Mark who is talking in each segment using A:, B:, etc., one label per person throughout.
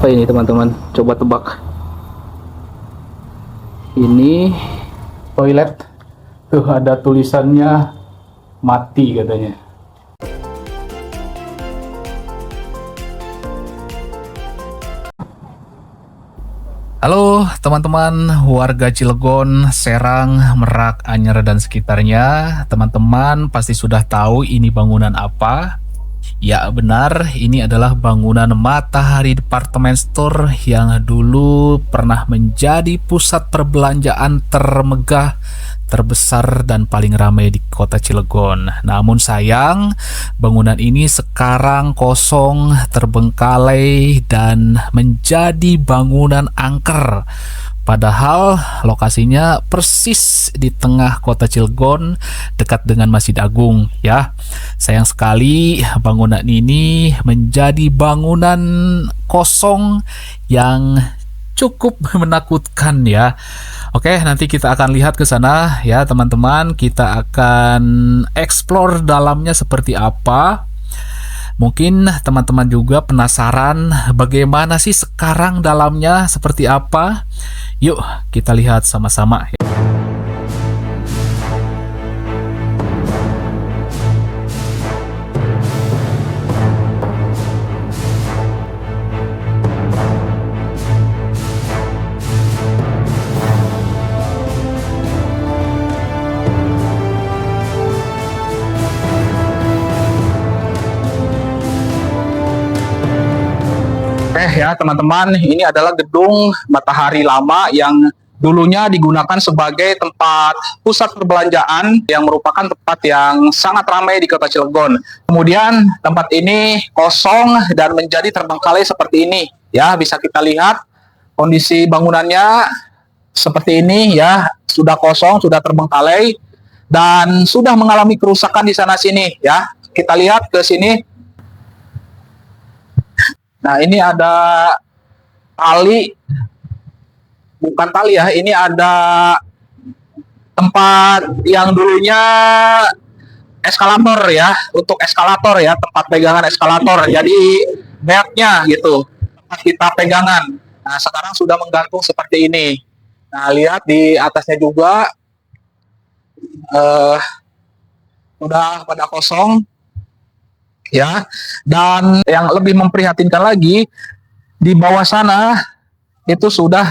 A: Apa ini teman-teman? Coba tebak. Ini toilet. Tuh ada tulisannya mati katanya.
B: Halo teman-teman warga Cilegon, Serang, Merak, Anyer dan sekitarnya. Teman-teman pasti sudah tahu ini bangunan apa? Ya benar, ini adalah bangunan Matahari Department Store yang dulu pernah menjadi pusat perbelanjaan termegah, terbesar dan paling ramai di kota Cilegon. Namun sayang, bangunan ini sekarang kosong, terbengkalai dan menjadi bangunan angker. Padahal lokasinya persis di tengah kota Cilegon, dekat dengan Masjid Agung ya. Sayang sekali bangunan ini menjadi bangunan kosong yang cukup menakutkan ya. Oke, nanti kita akan lihat ke sana ya teman-teman. Kita akan explore dalamnya seperti apa. Mungkin teman-teman juga penasaran bagaimana sih sekarang dalamnya seperti apa. Yuk kita lihat sama-sama.
A: Ya teman-teman, ini adalah gedung Matahari lama yang dulunya digunakan sebagai tempat pusat perbelanjaan yang merupakan tempat yang sangat ramai di kota Cilegon. Kemudian tempat ini kosong dan menjadi terbengkalai seperti ini. Ya, bisa kita lihat kondisi bangunannya seperti ini ya, sudah kosong, sudah terbengkalai dan sudah mengalami kerusakan di sana sini ya. Kita lihat ke sini. Nah, ini ada tali, bukan tali ya, ini ada tempat yang dulunya eskalator ya, untuk eskalator ya, tempat pegangan eskalator, jadi beltnya gitu, tempat kita pegangan. Nah, sekarang sudah menggantung seperti ini. Nah, lihat di atasnya juga sudah pada kosong. Ya, dan yang lebih memprihatinkan lagi, di bawah sana itu sudah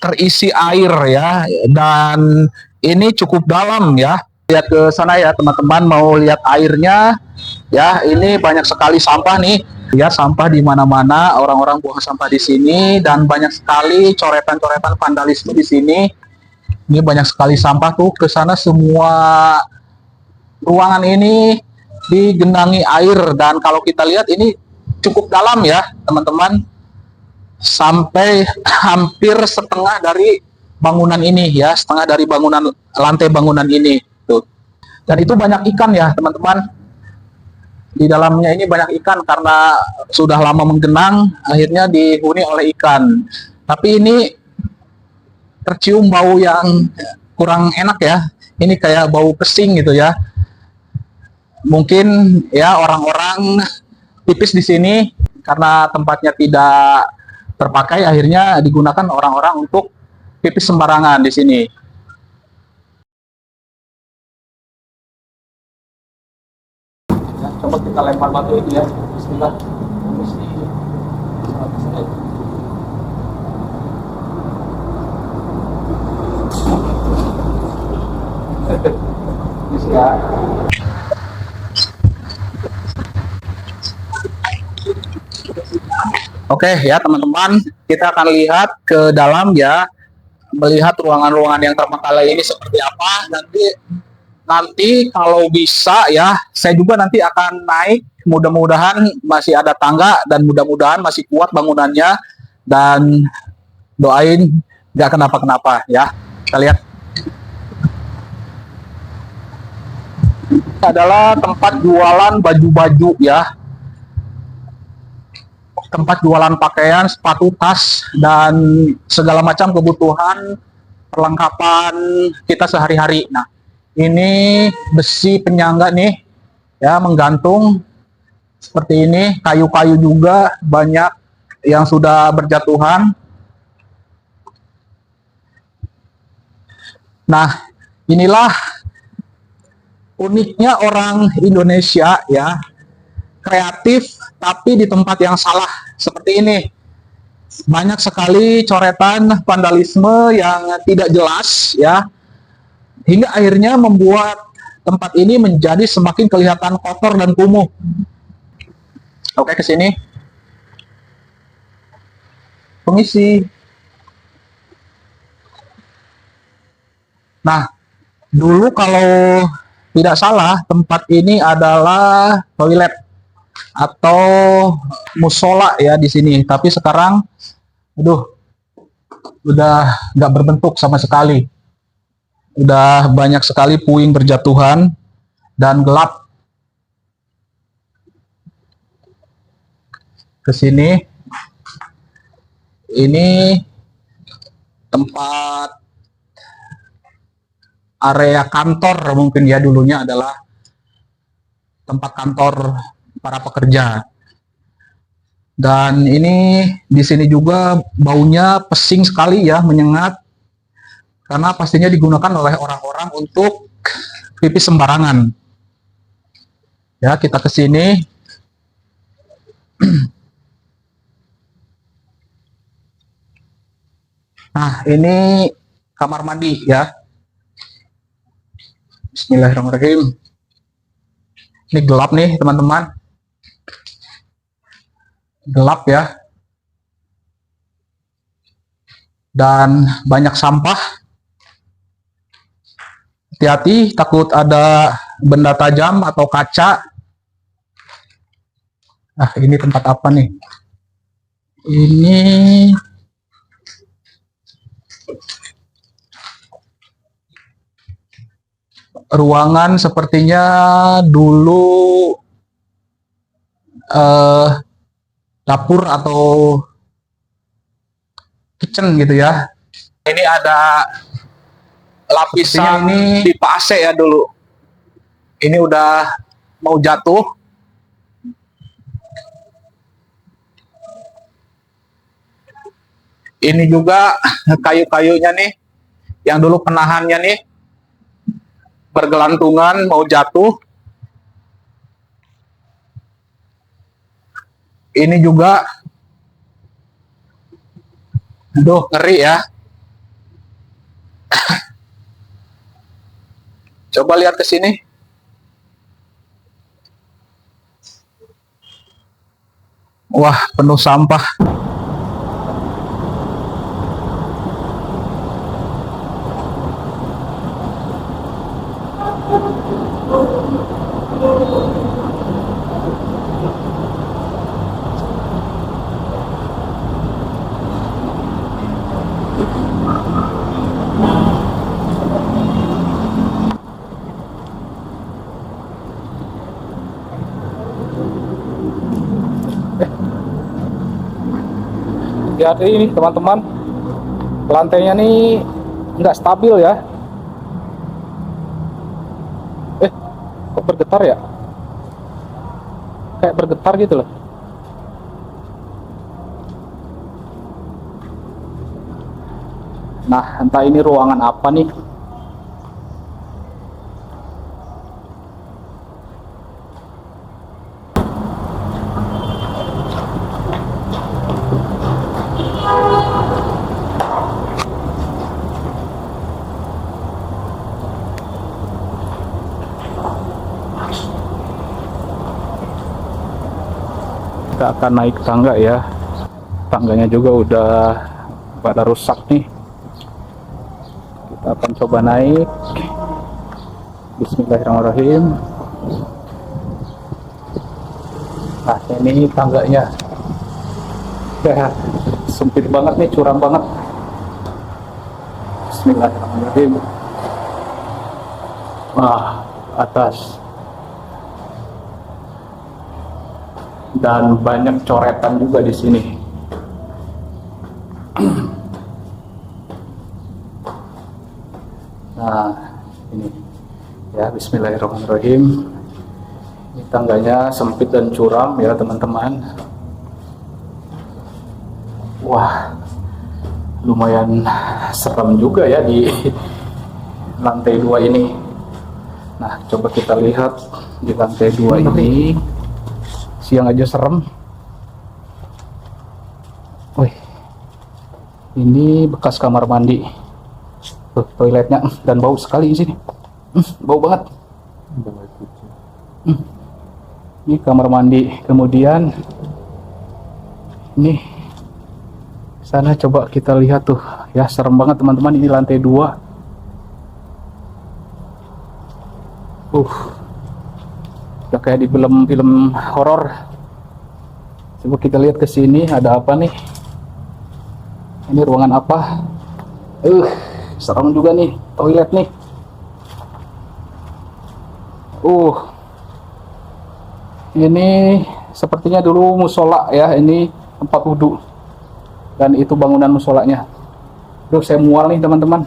A: terisi air ya, dan ini cukup dalam ya. Lihat ke sana ya teman-teman, mau lihat airnya ya. Ini banyak sekali sampah nih ya, sampah di mana-mana, orang-orang buang sampah di sini dan banyak sekali coretan-coretan vandalisme di sini. Ini banyak sekali sampah tuh, ke sana semua ruangan ini digenangi air, dan kalau kita lihat ini cukup dalam ya teman-teman, sampai hampir setengah dari bangunan ini ya, setengah dari bangunan, lantai bangunan ini tuh. Dan itu banyak ikan ya teman-teman, di dalamnya ini banyak ikan karena sudah lama menggenang, akhirnya dihuni oleh ikan. Tapi ini tercium bau yang kurang enak ya, ini kayak bau pesing gitu ya. Mungkin ya orang-orang pipis di sini karena tempatnya tidak terpakai, akhirnya digunakan orang-orang untuk pipis sembarangan di sini. Ya, coba kita lempar batu itu ya. Bismillah. Bismillah. Oke ya teman-teman, kita akan lihat ke dalam ya, melihat ruangan-ruangan yang terbengkalai ini seperti apa. Nanti kalau bisa ya, saya juga nanti akan naik, mudah-mudahan masih ada tangga dan mudah-mudahan masih kuat bangunannya, dan doain nggak kenapa-kenapa ya. Kita lihat. Ini adalah tempat jualan baju-baju ya, tempat jualan pakaian, sepatu, tas, dan segala macam kebutuhan perlengkapan kita sehari-hari. Nah, ini besi penyangga nih ya, menggantung seperti ini, kayu-kayu juga banyak yang sudah berjatuhan. Nah, inilah uniknya orang Indonesia ya, kreatif tapi di tempat yang salah seperti ini. Banyak sekali coretan vandalisme yang tidak jelas ya, hingga akhirnya membuat tempat ini menjadi semakin kelihatan kotor dan kumuh. Oke, ke sini. Permisi. Nah, dulu kalau tidak salah tempat ini adalah toilet atau musola ya di sini. Tapi sekarang, aduh, udah nggak berbentuk sama sekali. Udah banyak sekali puing berjatuhan dan gelap. Ke sini. Ini tempat area kantor, mungkin ya dulunya adalah tempat kantor para pekerja. Dan ini di sini juga baunya pesing sekali ya, menyengat, karena pastinya digunakan oleh orang-orang untuk pipis sembarangan. Ya, kita ke sini. Nah, ini kamar mandi ya. Bismillahirrahmanirrahim. Ini gelap nih, teman-teman. Gelap ya. Dan banyak sampah. Hati-hati, takut ada benda tajam atau kaca. Nah, ini tempat apa nih? Ini ruangan sepertinya dulu dapur atau kitchen gitu ya. Ini ada lapisan ini pipa AC ya dulu. Ini udah mau jatuh. Ini juga kayu-kayunya nih, yang dulu penahannya nih, bergelantungan mau jatuh. Ini juga, aduh ngeri ya. Coba lihat ke sini. Wah, penuh sampah. Lihat ini teman-teman, lantainya nih nggak stabil ya. Kok bergetar ya? Kayak bergetar gitu loh. Nah, entah ini ruangan apa nih. Kita akan naik tangga ya. Tangganya juga udah pada rusak nih. Kita akan coba naik. Bismillahirrahmanirrahim. Nah, ini tangganya. Ya, sempit banget nih, curam banget. Bismillahirrahmanirrahim. Wah, atas. Dan banyak coretan juga di sini. Nah, ini ya, bismillahirrahmanirrahim. Ini tangganya sempit dan curam ya teman-teman. Wah, lumayan serem juga ya di lantai 2 ini. Nah, coba kita lihat di lantai 2 ini. Siang aja serem. Wih, ini bekas kamar mandi. Tuh, toiletnya dan bau sekali di sini. Bau banget. Ini kamar mandi. Kemudian ini sana coba kita lihat tuh. Ya, serem banget teman-teman, ini lantai 2. Udah kayak di film-film horor. Coba kita lihat ke sini ada apa nih? Ini ruangan apa? Serem juga nih, toilet nih. Ini sepertinya dulu musola ya, ini tempat wudhu. Dan itu bangunan musolanya. Saya mual nih teman-teman.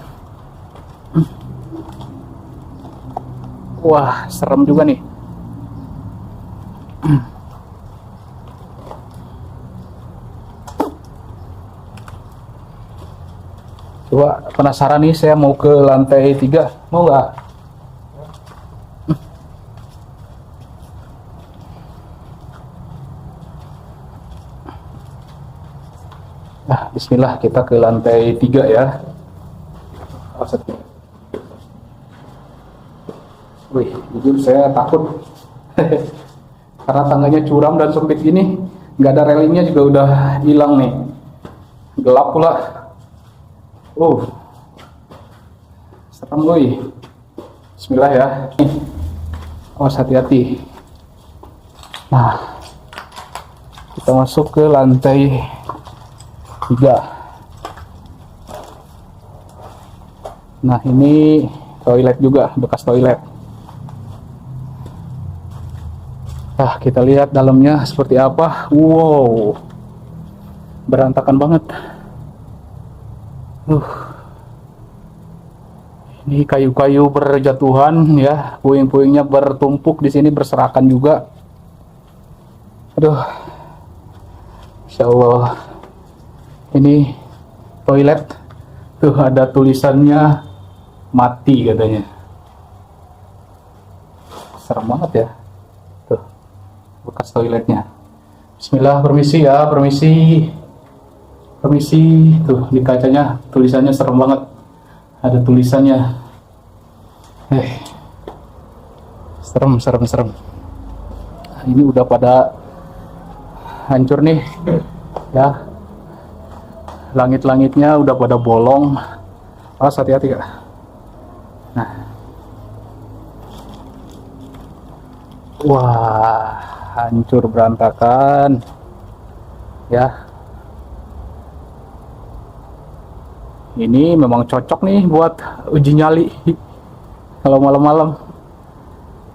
A: Wah, serem juga nih. Coba penasaran nih, saya mau ke lantai 3. Mau nggak? Nah, bismillah, kita ke lantai 3 ya. Wih, jujur saya takut. Karena tangganya curam dan sempit gini. Nggak ada railingnya juga udah hilang nih. Gelap pula. Serem woi. Bismillah ya. Awas, hati-hati. Nah, kita masuk ke lantai 3. Nah, ini toilet juga, bekas toilet. Nah, kita lihat dalamnya seperti apa. Wow, berantakan banget. Ini kayu-kayu berjatuhan ya, puing-puingnya bertumpuk di sini, berserakan juga. Aduh, Insya Allah. Ini toilet, tuh ada tulisannya mati katanya. Serem banget ya. Tuh, bekas toiletnya. Bismillah, permisi ya, permisi. Permisi. Tuh, di kacanya tulisannya serem banget. Ada tulisannya. Serem. Nah, ini udah pada hancur nih. Ya. Langit-langitnya udah pada bolong. Awas, hati-hati Kak. Nah. Wah, hancur berantakan. Ya. Ini memang cocok nih buat uji nyali kalau malam-malam.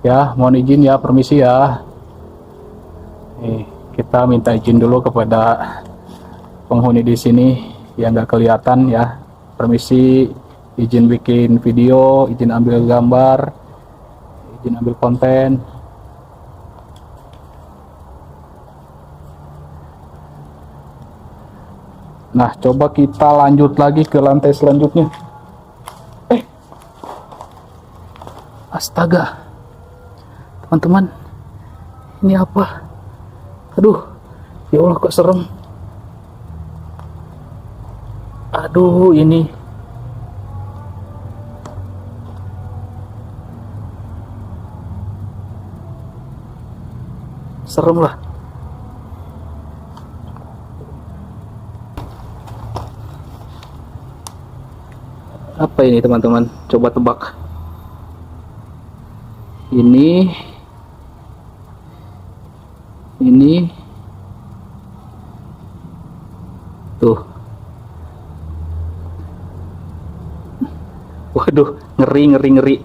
A: Ya, mohon izin ya, permisi ya. Nih, kita minta izin dulu kepada penghuni di sini yang nggak kelihatan ya. Permisi, izin bikin video, izin ambil gambar, izin ambil konten. Nah, coba kita lanjut lagi ke lantai selanjutnya. Astaga, teman-teman, ini apa? Aduh, ya Allah, kok serem. Aduh, ini serem lah. Apa ini teman-teman? Coba tebak. Ini tuh. Waduh, ngeri.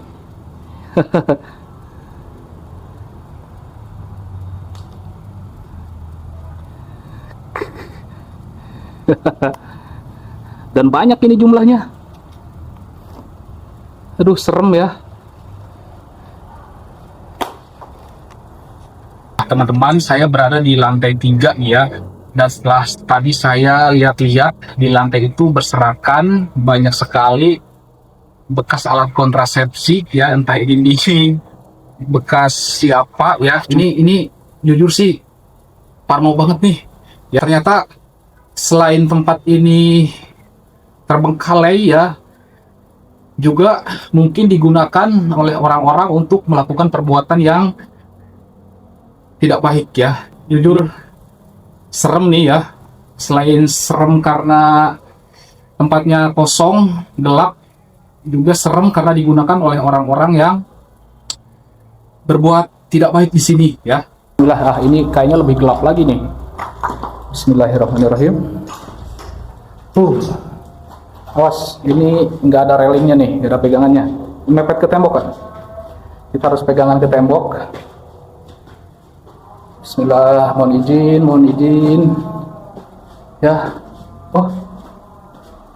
A: Dan banyak ini jumlahnya. Aduh, serem ya. Teman-teman, saya berada di lantai 3 nih ya. Dan setelah tadi saya lihat-lihat di lantai itu berserakan banyak sekali bekas alat kontrasepsi ya, entah ini bekas siapa ya. Ini jujur sih parno banget nih. Ya ternyata selain tempat ini terbengkalai ya, juga mungkin digunakan oleh orang-orang untuk melakukan perbuatan yang tidak baik ya. Jujur serem nih ya. Selain serem karena tempatnya kosong, gelap, juga serem karena digunakan oleh orang-orang yang berbuat tidak baik di sini ya. Bismillah, ini kayaknya lebih gelap lagi nih. Bismillahirrahmanirrahim. Awas, ini nggak ada railingnya nih, nggak ada pegangannya. Mepet ke tembok kan? Kita harus pegangan ke tembok. Bismillah, mohon izin. Ya, oh,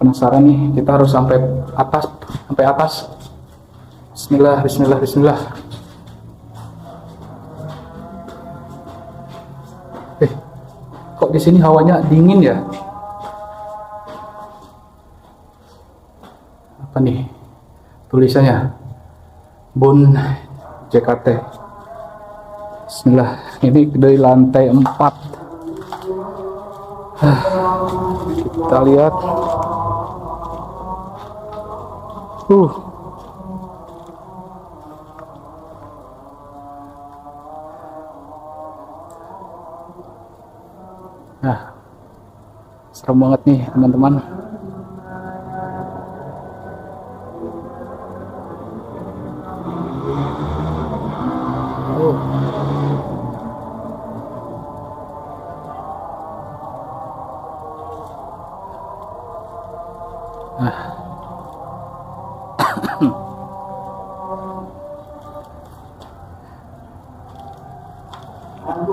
A: penasaran nih, kita harus sampai atas. Bismillah. Kok di sini hawanya dingin ya? Apa nih tulisannya? Bun JKT. Bismillah, ini dari lantai 4. Kita lihat. Nah, serem banget nih teman-teman.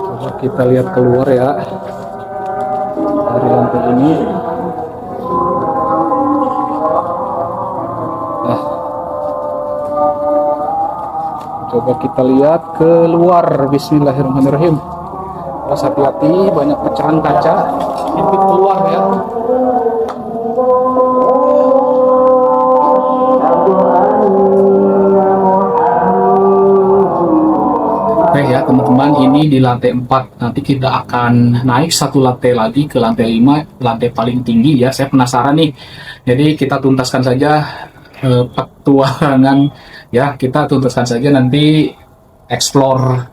A: Coba kita lihat keluar ya dari lantai ini. Coba kita lihat keluar. Bismillahirrahmanirrahim. Awas, hati-hati, banyak pecahan kaca. Ini keluar ya. Oke ya teman-teman, ini di lantai 4. Nanti kita akan naik satu lantai lagi ke lantai 5, lantai paling tinggi ya. Saya penasaran nih. Jadi kita tuntaskan saja petualangan ya, kita tuntaskan saja nanti explore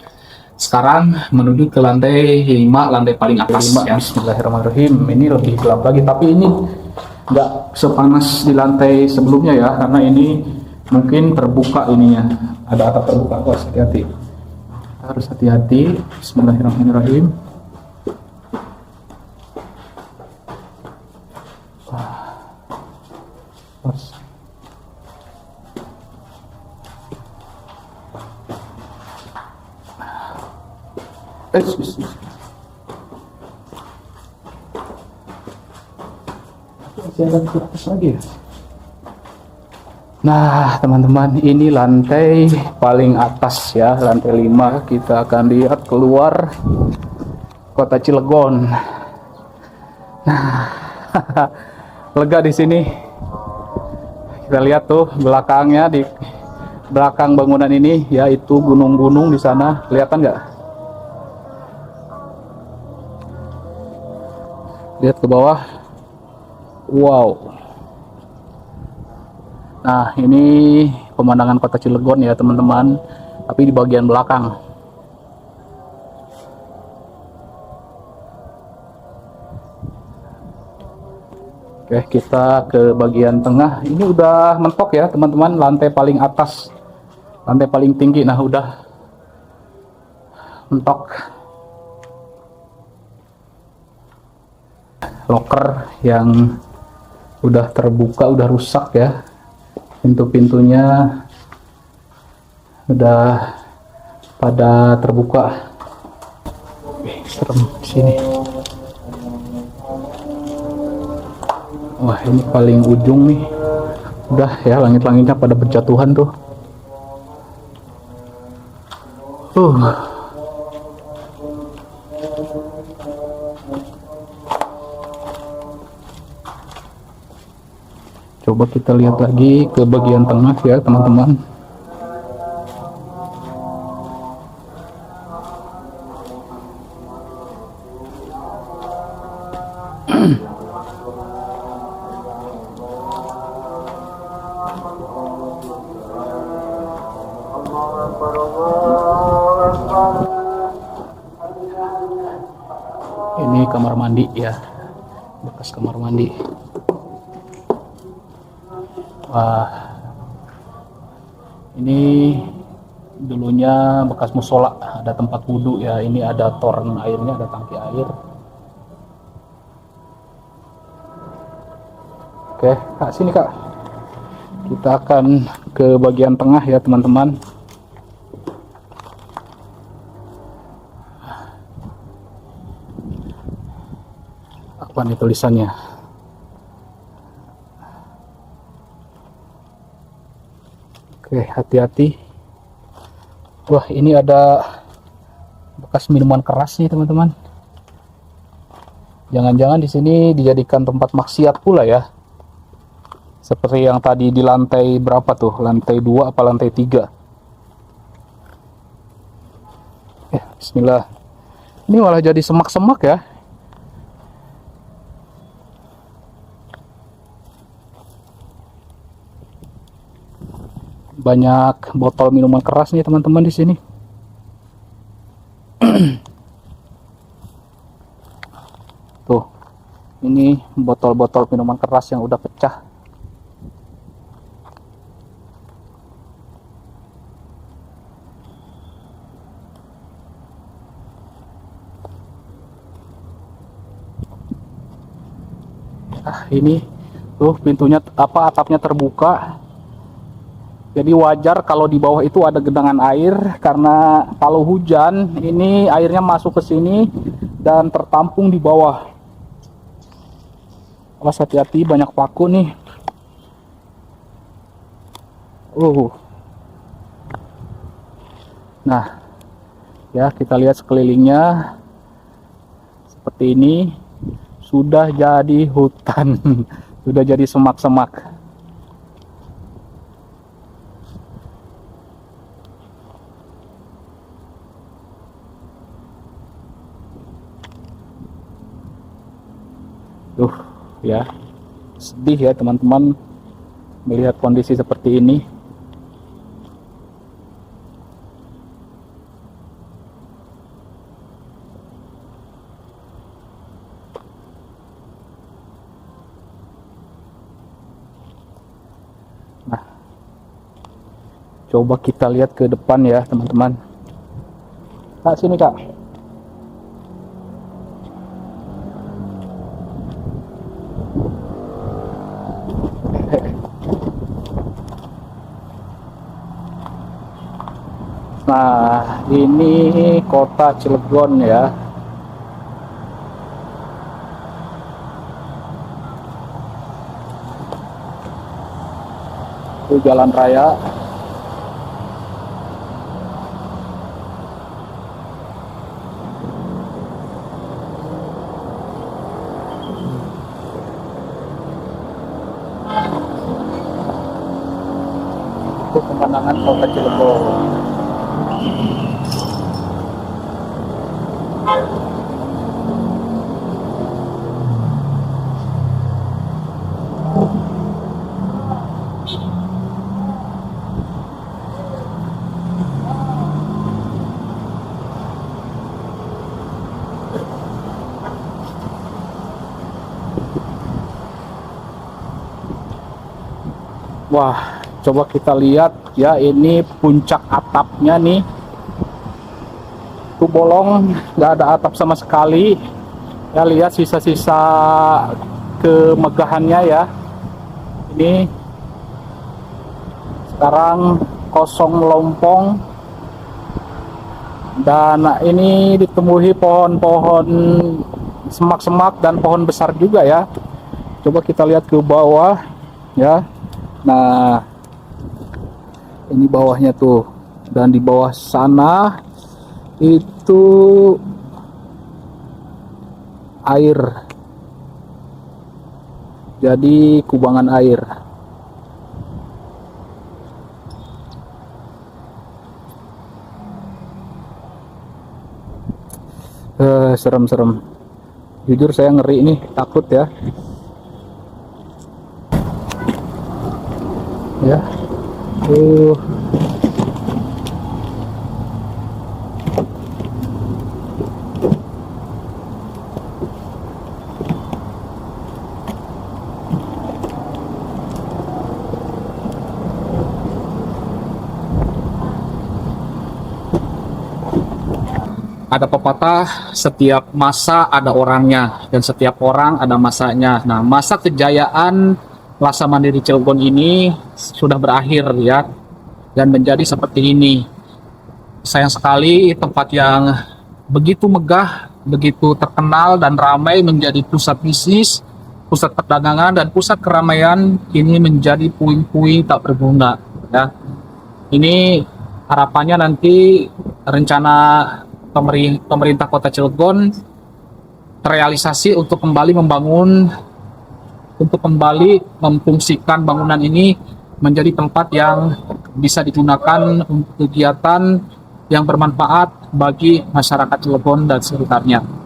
A: sekarang menuju ke lantai 5, lantai paling atas ya. Bismillahirrahmanirrahim. Ini lebih gelap lagi, tapi ini nggak sepanas di lantai sebelumnya ya, karena ini mungkin terbuka ininya, ada atap terbuka. Awas, hati-hati, harus hati-hati. Bismillahirrahmanirrahim. Masih ada ke atas lagi ya. Nah teman-teman, ini lantai paling atas ya, lantai 5. Kita akan lihat keluar kota Cilegon. Nah lega di sini. Kita lihat tuh belakangnya, di belakang bangunan ini yaitu gunung-gunung di sana, kelihatan nggak? Lihat ke bawah. Wow. Nah, ini pemandangan kota Cilegon ya, teman-teman. Tapi di bagian belakang. Oke, kita ke bagian tengah. Ini udah mentok ya, teman-teman. Lantai paling atas. Lantai paling tinggi. Nah, udah mentok. Loker yang udah terbuka, udah rusak ya, pintu-pintunya udah pada terbuka. Serem di sini. Wah, ini paling ujung nih, udah ya, langit-langitnya pada berjatuhan tuh. Coba kita lihat lagi ke bagian tengah ya teman-teman. Ini kamar mandi ya, bekas kamar mandi. Wah, ini dulunya bekas musola, ada tempat wudhu ya. Ini ada toren airnya, ada tangki air. Oke, Kak, sini Kak. Kita akan ke bagian tengah ya teman-teman. Apa nih tulisannya? Oke, hati-hati. Wah, ini ada bekas minuman keras nih teman-teman. Jangan-jangan di sini dijadikan tempat maksiat pula ya. Seperti yang tadi di lantai berapa tuh? Lantai 2 apa lantai 3? Bismillah. Ini malah jadi semak-semak ya. Banyak botol minuman keras nih teman-teman di sini. Tuh, ini botol-botol minuman keras yang udah pecah. Ini tuh pintunya atapnya terbuka. Jadi wajar kalau di bawah itu ada genangan air, karena kalau hujan ini airnya masuk ke sini dan tertampung di bawah. Awas, hati-hati, banyak paku nih. Nah, ya kita lihat sekelilingnya seperti ini. Sudah jadi hutan, sudah jadi semak-semak. Ya, sedih ya teman-teman melihat kondisi seperti ini. Nah, coba kita lihat ke depan ya teman-teman. Kak, sini Kak. Nah, ini kota Cilegon ya. Itu jalan raya. Itu pemandangan kota Cilegon. Wah, coba kita lihat ya, ini puncak atapnya nih. Itu bolong, nggak ada atap sama sekali. Ya, lihat sisa-sisa kemegahannya ya. Ini sekarang kosong melompong. Dan ini ditemui pohon-pohon semak-semak dan pohon besar juga ya. Coba kita lihat ke bawah ya. Nah, ini bawahnya tuh, dan di bawah sana itu air, jadi kubangan air. Serem-serem. Jujur saya ngeri nih, takut ya. Ya. Ada pepatah, setiap masa ada orangnya dan setiap orang ada masanya. Nah, masa kejayaan Lasa Mandiri Cilegon ini sudah berakhir ya, dan menjadi seperti ini. Sayang sekali tempat yang begitu megah, begitu terkenal dan ramai menjadi pusat bisnis, pusat perdagangan dan pusat keramaian ini menjadi puing-puing tak berguna ya. Ini harapannya nanti rencana pemerintah Kota Cilegon terrealisasi untuk kembali membangun, untuk kembali memfungsikan bangunan ini menjadi tempat yang bisa digunakan untuk kegiatan yang bermanfaat bagi masyarakat Cilegon dan sekitarnya.